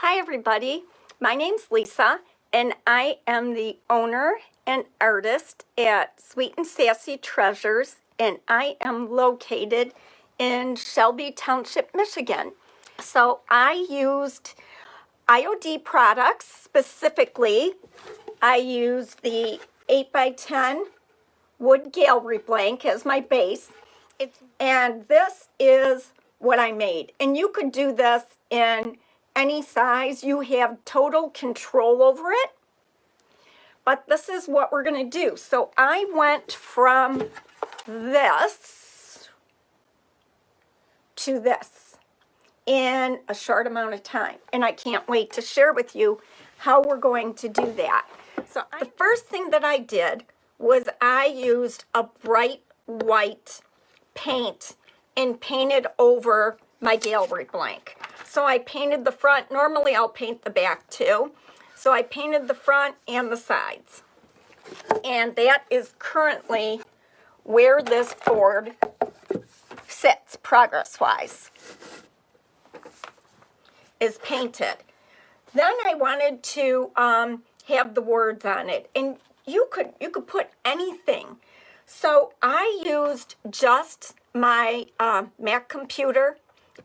Hi everybody, my name's Lisa and I am the owner and artist at Sweet and Sassy Treasures, and I am located in Shelby Township, Michigan. So I used IOD products. Specifically, I used the 8x10 wood gallery blank as my base. And this is what I made. And you could do this in any size. You have total control over it. But this is what we're going to do. So I went from this to this in a short amount of time. And I can't wait to share with you how we're going to do that. So the first thing that I did was I used a bright white paint and painted over my gallery blank. So I painted the front. Normally I'll paint the back too. So I painted the front and the sides. And that is currently where this board sits progress-wise, is painted. Then I wanted to have the words on it. And you could put anything. So I used just my Mac computer,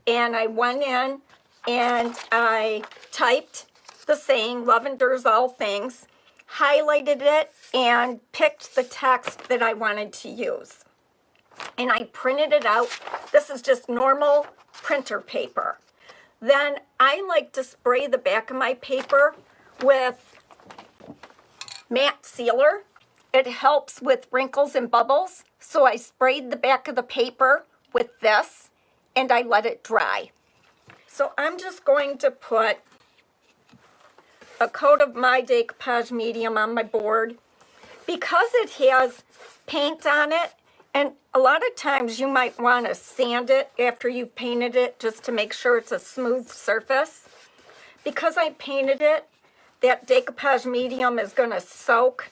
and I went in and I typed the saying, "Love endures all things," highlighted it, and picked the text that I wanted to use. And I printed it out. This is just normal printer paper. Then I like to spray the back of my paper with matte sealer. It helps with wrinkles and bubbles. So I sprayed the back of the paper with this and I let it dry. So I'm just going to put a coat of my Decoupage medium on my board. Because it has paint on it, and a lot of times you might want to sand it after you've painted it just to make sure it's a smooth surface. Because I painted it, that Decoupage medium is going to soak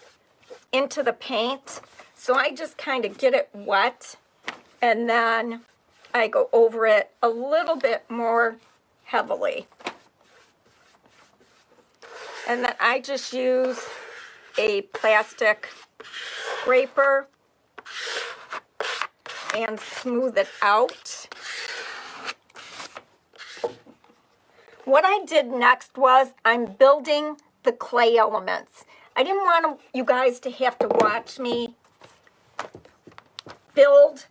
into the paint. So I just kind of get it wet, and then I go over it a little bit more heavily. And then I just use a plastic scraper and smooth it out. What I did next was I'm building the clay elements. I didn't want you guys to have to watch me build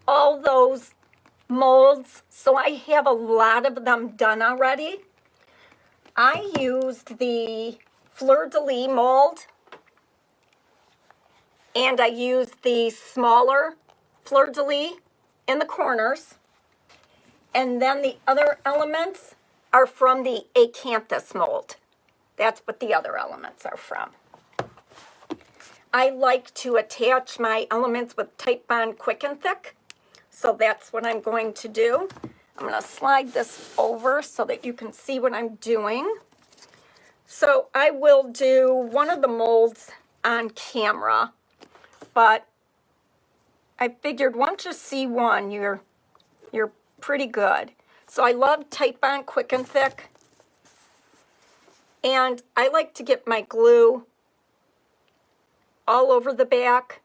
all those molds, so I have a lot of them done already. I used the Fleur de Lis mold, and I used the smaller Fleur de Lis in the corners, and then the other elements are from the Acanthus mold. That's what the other elements are from. I like to attach my elements with Titebond Quick and Thick, so that's what I'm going to do. I'm going to slide this over so that you can see what I'm doing. So I will do one of the molds on camera, but I figured once you see one, you're pretty good. So I love Titebond Quick and Thick, and I like to get my glue all over the back,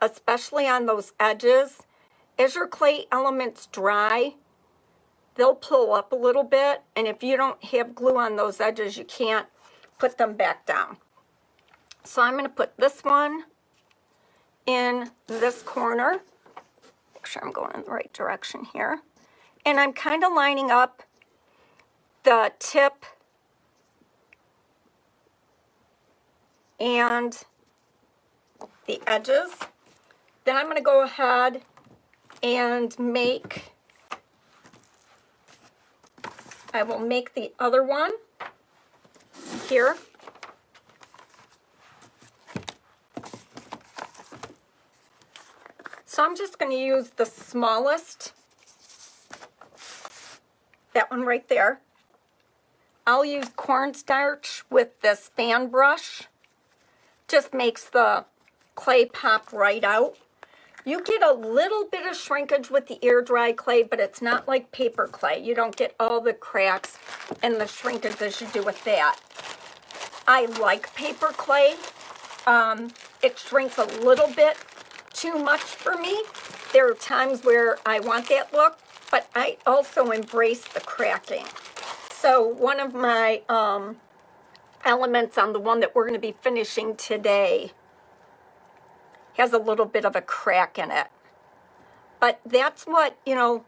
especially on those edges. As your clay elements dry, they'll pull up a little bit, and if you don't have glue on those edges, you can't put them back down. So I'm going to put this one in this corner. Make sure I'm going in the right direction here. And I'm kind of lining up the tip and the edges. Then I'm going to go ahead and I will make the other one here. So I'm just going to use the smallest, that one right there. I'll use cornstarch with this fan brush. Just makes the clay pop right out. You get a little bit of shrinkage with the air dry clay, but it's not like paper clay. You don't get all the cracks and the shrinkage as you do with that. I like paper clay. It shrinks a little bit too much for me. There are times where I want that look, but I also embrace the cracking. So one of my elements on the one that we're going to be finishing today has a little bit of a crack in it. But that's what, you know,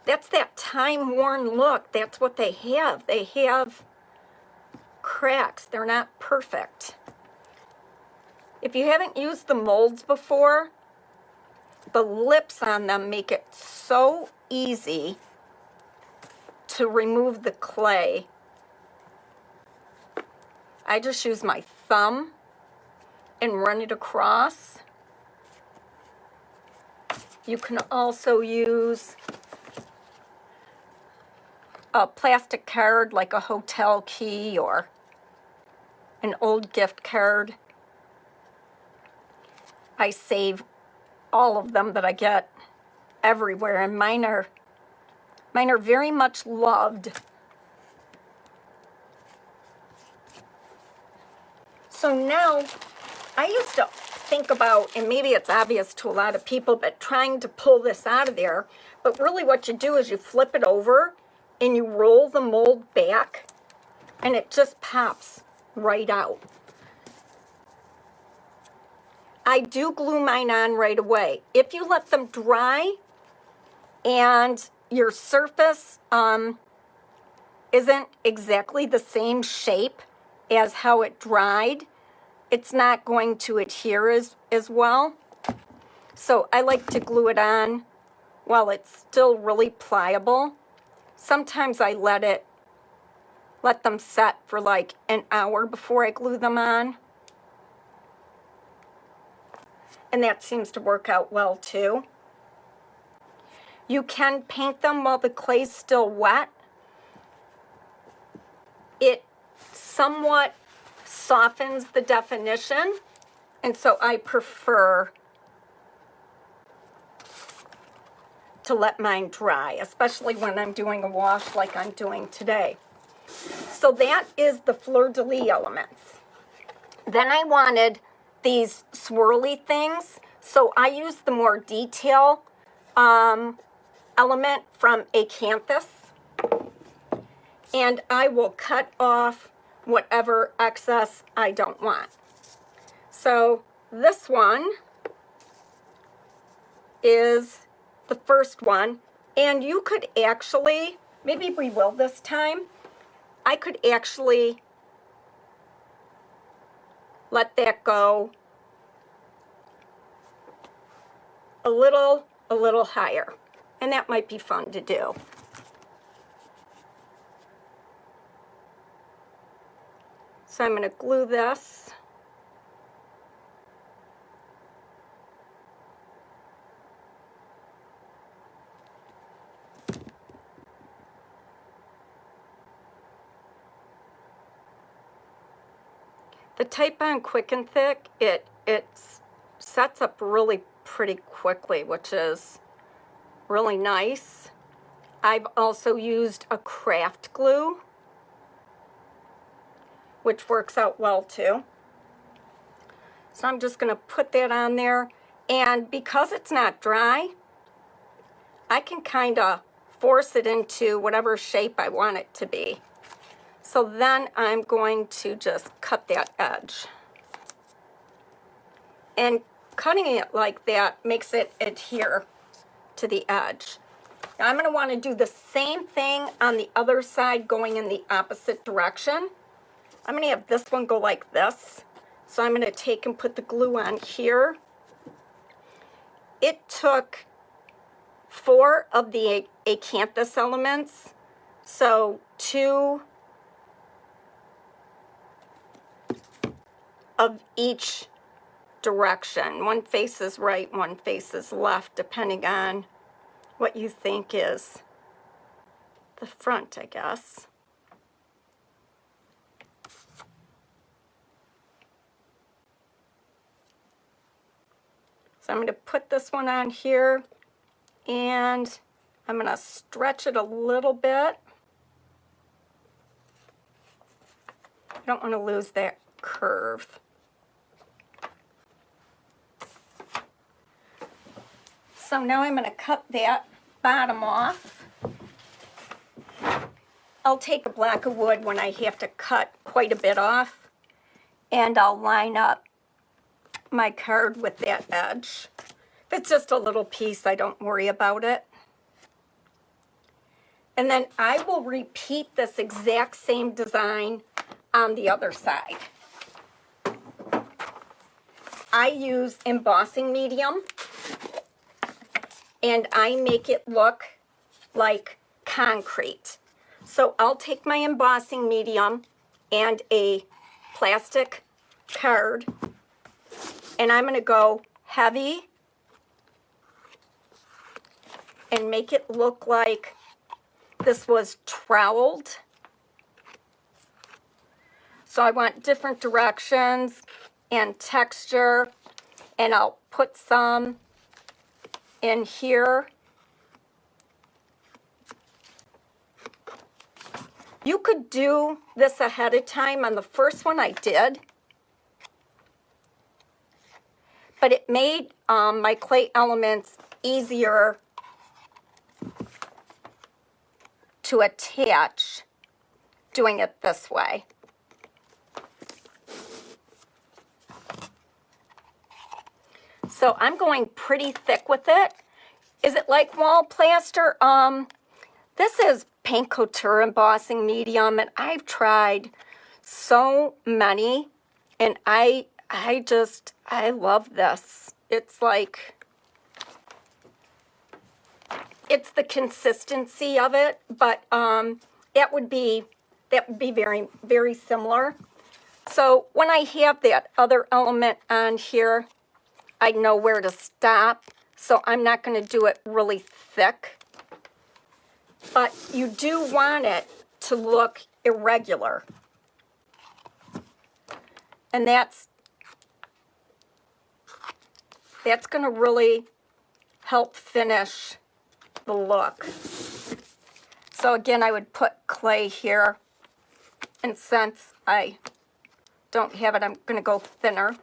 that's that time-worn look. That's what they have. They have cracks. They're not perfect. If you haven't used the molds before, the lips on them make it so easy to remove the clay. I just use my thumb and run it across. You can also use a plastic card like a hotel key or an old gift card. I save all of them that I get everywhere, and mine are very much loved. So now, I used to think about, and maybe it's obvious to a lot of people, but trying to pull this out of there, but really what you do is you flip it over and you roll the mold back and it just pops right out. I do glue mine on right away. If you let them dry and your surface isn't exactly the same shape as how it dried, it's not going to adhere as well. So I like to glue it on while it's still really pliable. Sometimes I let them set for like an hour before I glue them on. And that seems to work out well too. You can paint them while the clay's still wet. It somewhat softens the definition, and so I prefer to let mine dry, especially when I'm doing a wash like I'm doing today. So that is the fleur-de-lis elements. Then I wanted these swirly things, so I used the more detail element from Acanthus, and I will cut off whatever excess I don't want. So this one is the first one, and you could actually, maybe we will this time, I could actually let that go a little higher, and that might be fun to do. So I'm going to glue this. The type on Quick and Thick, it sets up really pretty quickly, which is really nice. I've also used a craft glue, which works out well too. So I'm just going to put that on there, and because it's not dry, I can kind of force it into whatever shape I want it to be. So then I'm going to just cut that edge. And cutting it like that makes it adhere to the edge. Now I'm going to want to do the same thing on the other side going in the opposite direction. I'm going to have this one go like this. So I'm going to take and put the glue on here. It took 4 of the Acanthus elements, so 2 of each direction. One faces right, one faces left, depending on what you think is the front, I guess. So I'm going to put this one on here, and I'm going to stretch it a little bit. I don't want to lose that curve. So now I'm going to cut that bottom off. I'll take a block of wood when I have to cut quite a bit off, and I'll line up my card with that edge. If it's just a little piece, I don't worry about it. And then I will repeat this exact same design on the other side. I use embossing medium, and I make it look like concrete. So I'll take my embossing medium and a plastic card, and I'm going to go heavy and make it look like this was troweled. So I want different directions and texture, and I'll put some in here. You could do this ahead of time. On the first one I did, but it made my clay elements easier to attach doing it this way. So I'm going pretty thick with it. Is it like wall plaster? This is paint couture embossing medium, and I've tried so many, and I love this. It's like, it's the consistency of it, but that would be very, very similar. So when I have that other element on here, I know where to stop. So I'm not going to do it really thick, but you do want it to look irregular. And that's going to really help finish the look. So again, I would put clay here, and since I don't have it, I'm going to go thinner.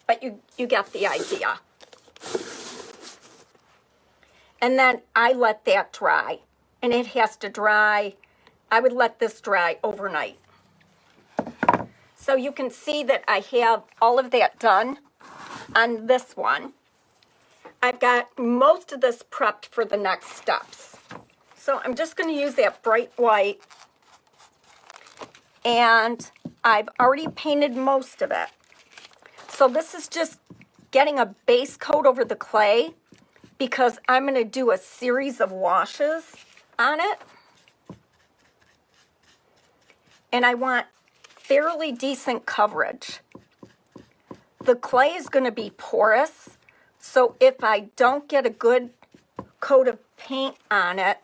But you get the idea. And then I let that dry, and it has to dry. I would let this dry overnight. So you can see that I have all of that done on this one. I've got most of this prepped for the next steps. So I'm just going to use that bright white, and I've already painted most of it. So this is just getting a base coat over the clay, because I'm going to do a series of washes on it. And I want fairly decent coverage. The clay is going to be porous, so if I don't get a good coat of paint on it,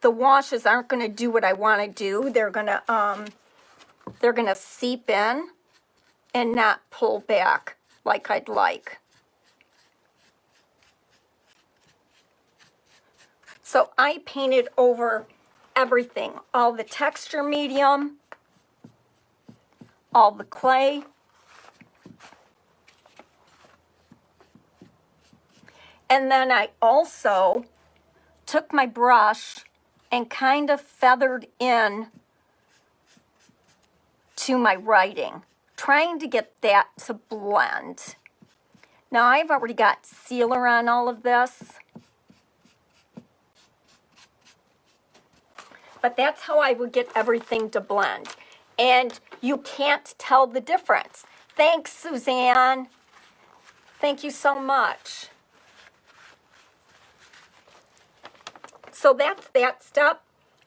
the washes aren't going to do what I want to do. They're going to seep in and not pull back like I'd like. So I painted over everything, all the texture medium, all the clay, and then I also took my brush and kind of feathered in to my writing, trying to get that to blend. Now I've already got sealer on all of this, but that's how I would get everything to blend. And you can't tell the difference. Thanks, Suzanne. Thank you so much. So that's that step.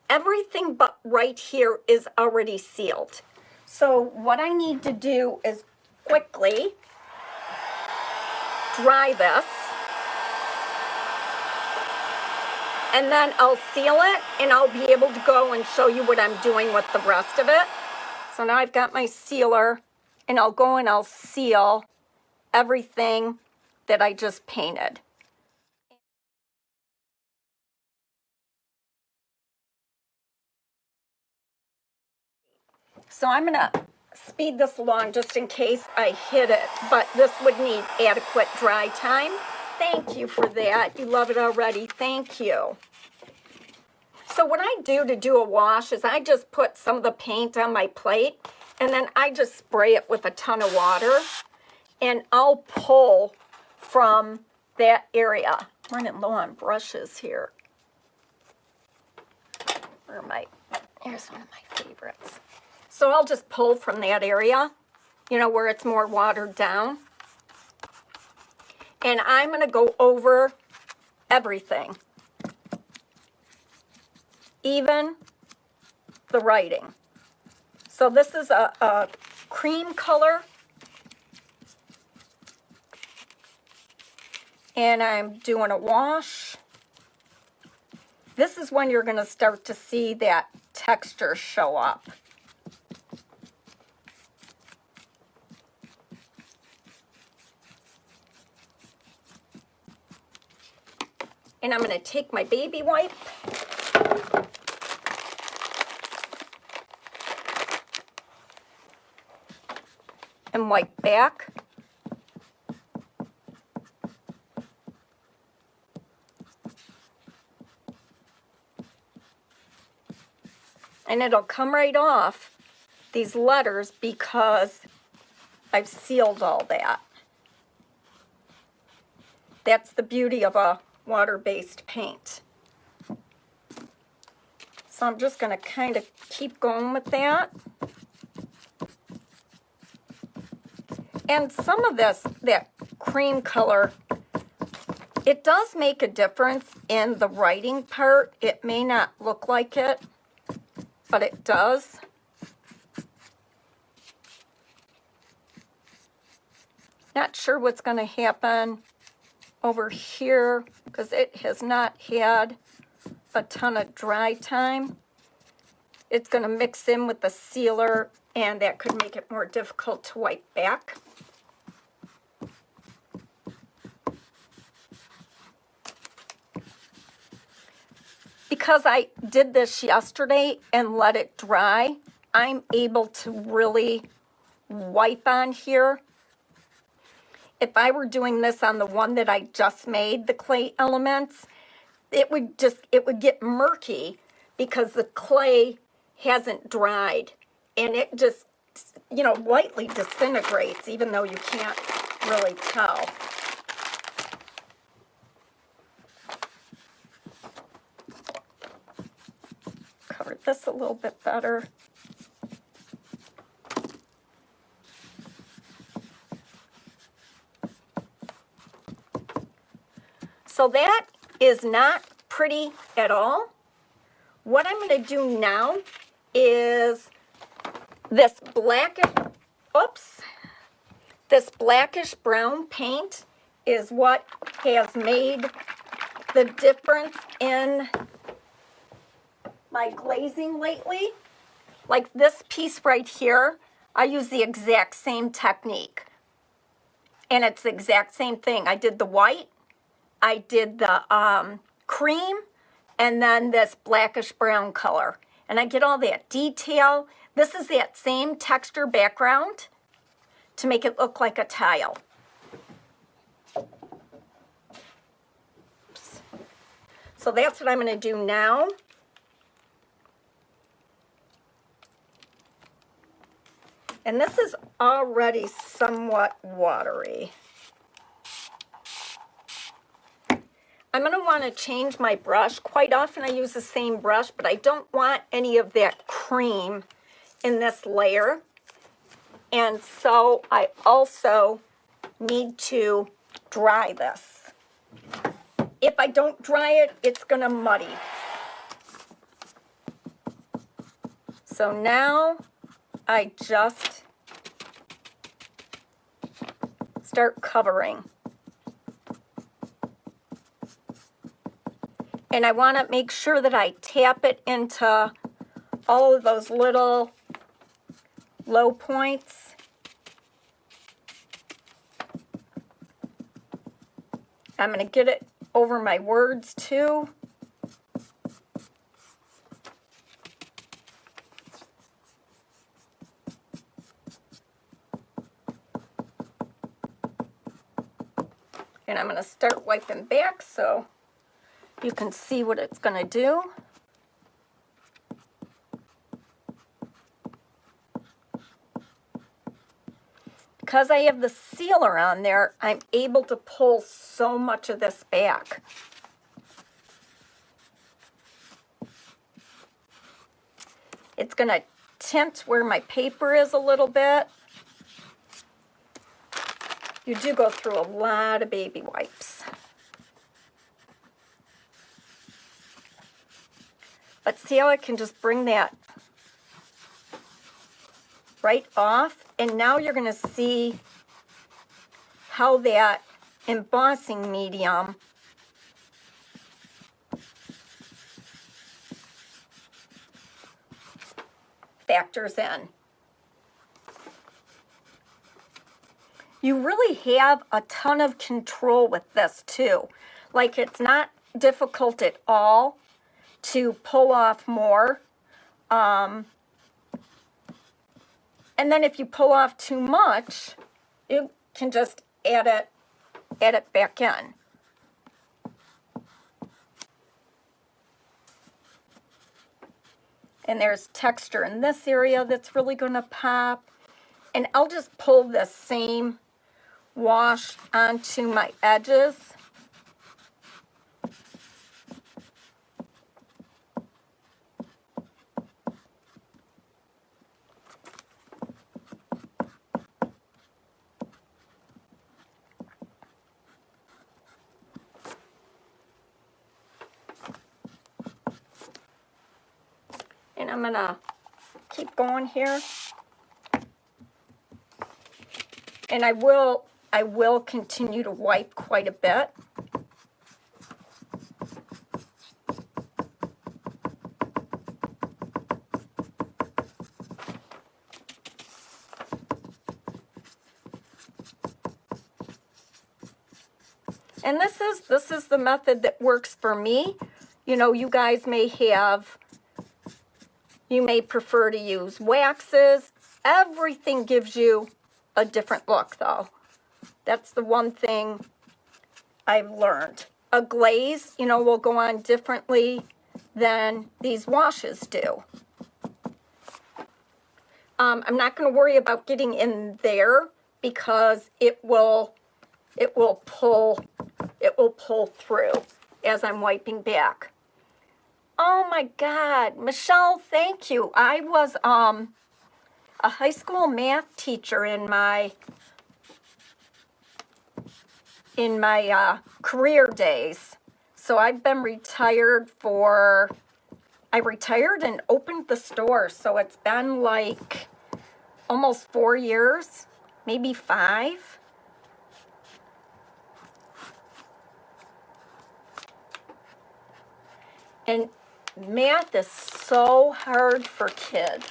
Everything but right here is already sealed. So what I need to do is quickly dry this, and then I'll seal it, and I'll be able to go and show you what I'm doing with the rest of it. So now I've got my sealer, and I'll go and I'll seal everything that I just painted. So I'm gonna speed this along just in case I hit it, but this would need adequate dry time. Thank you for that. You love it already. Thank you. So what I do to do a wash is I just put some of the paint on my plate, and then I just spray it with a ton of water, and I'll pull from that area. I'm running low on brushes here. Where am I? Here's one of my favorites. So I'll just pull from that area, you know, where it's more watered down. And I'm going to go over everything, even the writing. So this is a cream color. And I'm doing a wash. This is when you're going to start to see that texture show up. And I'm going to take my baby wipe and wipe back. And it'll come right off these letters because I've sealed all that. That's the beauty of a water-based paint. So I'm just going to kind of keep going with that. And some of this, that cream color, it does make a difference in the writing part. It may not look like it, but it does. Not sure what's going to happen over here because it has not had a ton of dry time. It's going to mix in with the sealer, and that could make it more difficult to wipe back. Because I did this yesterday and let it dry, I'm able to really wipe on here. If I were doing this on the one that I just made, the clay elements, it would get murky because the clay hasn't dried, and it just, you know, lightly disintegrates even though you can't really tell. Cover this a little bit better. So that is not pretty at all. What I'm going to do now is this blackish brown paint is what has made the difference in my glazing lately. Like this piece right here, I use the exact same technique. And it's the exact same thing. I did the white, I did the cream, and then this blackish brown color. And I get all that detail. This is that same texture background to make it look like a tile. Oops. So that's what I'm going to do now. And this is already somewhat watery. I'm going to want to change my brush. Quite often I use the same brush, but I don't want any of that cream in this layer. And so I also need to dry this. If I don't dry it, it's going to muddy. So now I just start covering. And I want to make sure that I tap it into all of those little low points. I'm going to get it over my words too. And I'm going to start wiping back so you can see what it's going to do. Because I have the sealer on there, I'm able to pull so much of this back. It's going to tint where my paper is a little bit. You do go through a lot of baby wipes. But see how I can just bring that right off? And now you're going to see how that embossing medium factors in. You really have a ton of control with this too. Like, it's not difficult at all to pull off more. And then if you pull off too much, you can just add it back in. And there's texture in this area that's really going to pop. And I'll just pull this same wash onto my edges. And I'm gonna keep going here. And I will continue to wipe quite a bit. And this is the method that works for me. You know, you guys you may prefer to use waxes. Everything gives you a different look, though. That's the one thing I've learned. A glaze, you know, will go on differently than these washes do. I'm not going to worry about getting in there because it will pull through as I'm wiping back. Oh my God, Michelle, thank you. I was a high school math teacher in my career days. So I've been retired I retired and opened the store. So it's been like almost 4 years, maybe 5. And math is so hard for kids.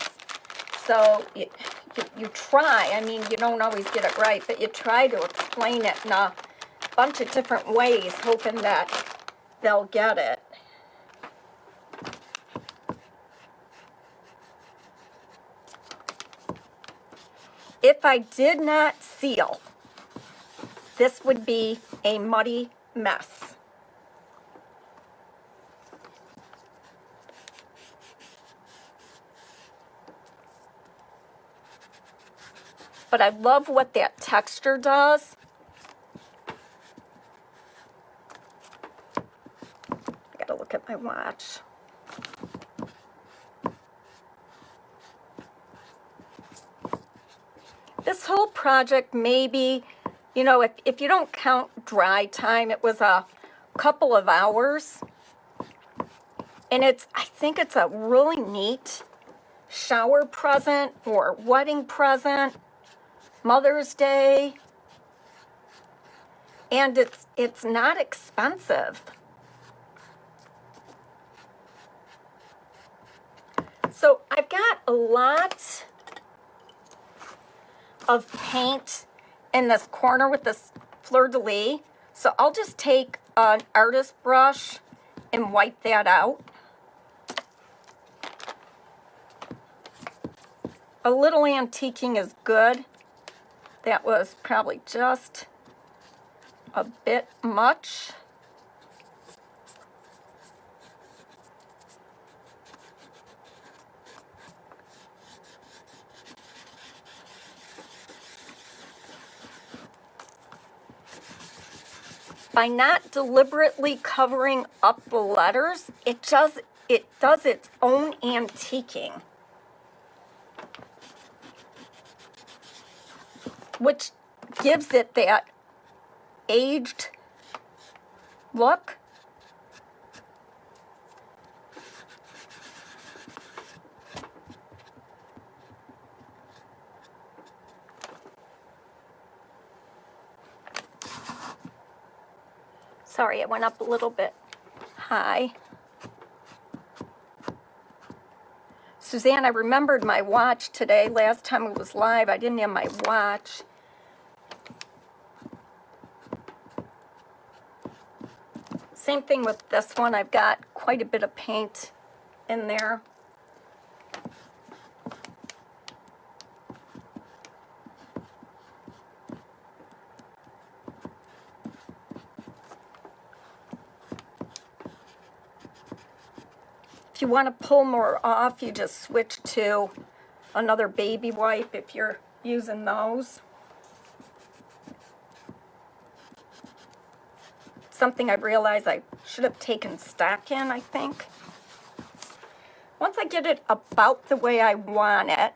So you try, I mean, you don't always get it right, but you try to explain it in a bunch of different ways, hoping that they'll get it. If I did not seal, this would be a muddy mess. But I love what that texture does. I gotta look at my watch. This whole project, maybe, you know, if you don't count dry time, it was a couple of hours. And I think it's a really neat shower present or wedding present. Mother's Day, and it's not expensive. So I've got a lot of paint in this corner with this fleur-de-lis. So I'll just take an artist brush and wipe that out. A little antiquing is good. That was probably just a bit much. By not deliberately covering up the letters, it does its own antiquing, which gives it that aged look. Sorry, it went up a little bit high. Suzanne, I remembered my watch today. Last time it was live, I didn't have my watch. Same thing with this one. I've got quite a bit of paint in there. If you want to pull more off, you just switch to another baby wipe if you're using those. Something I realized I should have taken stock in, I think. Once I get it about the way I want it,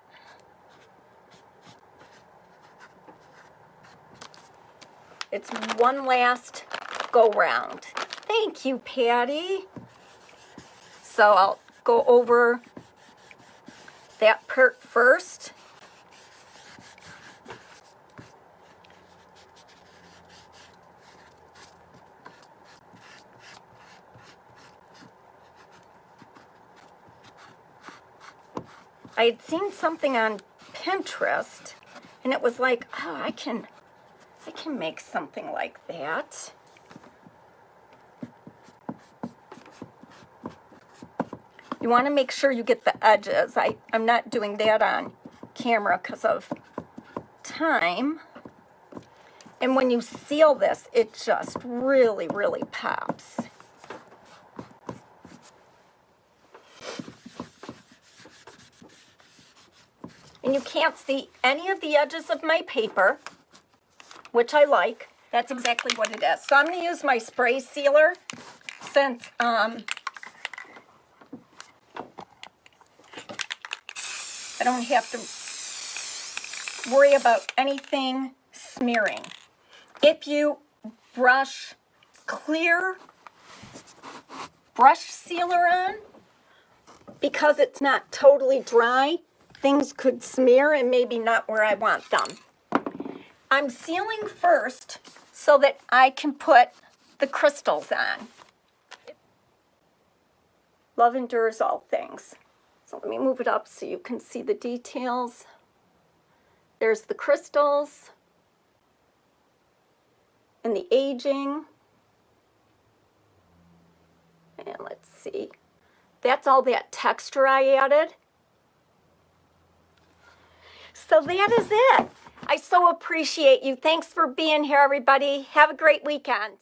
it's one last go round. Thank you, Patty. So I'll go over that part first. I had seen something on Pinterest, and it was like, oh, I can make something like that. You want to make sure you get the edges. I'm not doing that on camera because of time. And when you seal this, it just really, really pops. And you can't see any of the edges of my paper, which I like. That's exactly what it is. So I'm going to use my spray sealer since I don't have to worry about anything smearing. If you brush clear brush sealer on, because it's not totally dry, things could smear and maybe not where I want them. I'm sealing first so that I can put the crystals on. Love endures all things. So let me move it up so you can see the details. There's the crystals and the aging. And let's see. That's all that texture I added. So that is it. I so appreciate you. Thanks for being here, everybody. Have a great weekend.